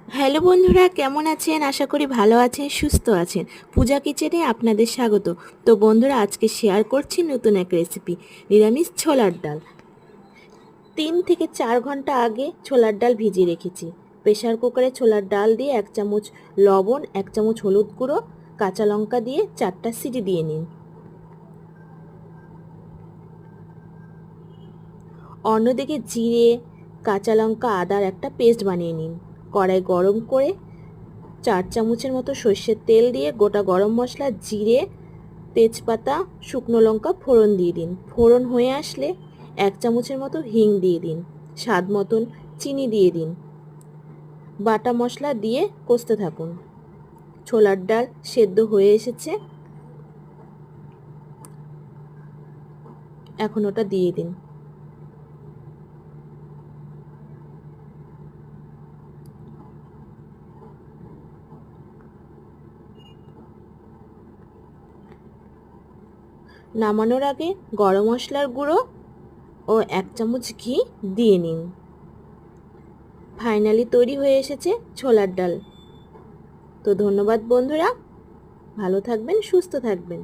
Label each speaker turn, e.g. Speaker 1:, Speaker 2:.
Speaker 1: Hello বন্ধুরা, কেমন আছেন? আশা করি ভালো আছেন, সুস্থ আছেন। পূজা কিচেনে আপনাদের স্বাগত। তো বন্ধুরা, আজকে শেয়ার করছি নতুন এক রেসিপি, নিরামিষ ছোলার ডাল। 3 থেকে 4 ঘন্টা আগে ছোলার ডাল ভিজিয়ে রেখেছি। প্রেসার কুকারে ছোলার ডাল দিয়ে 1 চামচ লবণ, 1 চামচ হলুদ গুঁড়ো, কাঁচা লঙ্কা দিয়ে 4টা সিটি দিয়ে নিন। অন্যদিকে জিরে, কাঁচা লঙ্কা, আদার একটা পেস্ট বানিয়ে নিন। কড়াই গরম করে 4 চামচের মতো সর্ষের তেল দিয়ে গোটা গরম মশলা, জিরে, তেজপাতা, শুকনো লঙ্কা ফোড়ন দিয়ে দিন। ফোড়ন হয়ে আসলে 1 চামচের মতো হিং দিয়ে দিন। স্বাদ মতন চিনি দিয়ে দিন। বাটা মশলা দিয়ে কষতে থাকুন। ছোলার ডাল সেদ্ধ হয়ে এসেছে, এখন ওটা দিয়ে দিন। নামানোর আগে গরম মশলার গুঁড়ো ও 1 চামচ ঘি দিয়ে নিন। ফাইনালি তৈরি হয়ে এসেছে ছোলার ডাল। তো ধন্যবাদ বন্ধুরা, ভালো থাকবেন, সুস্থ থাকবেন।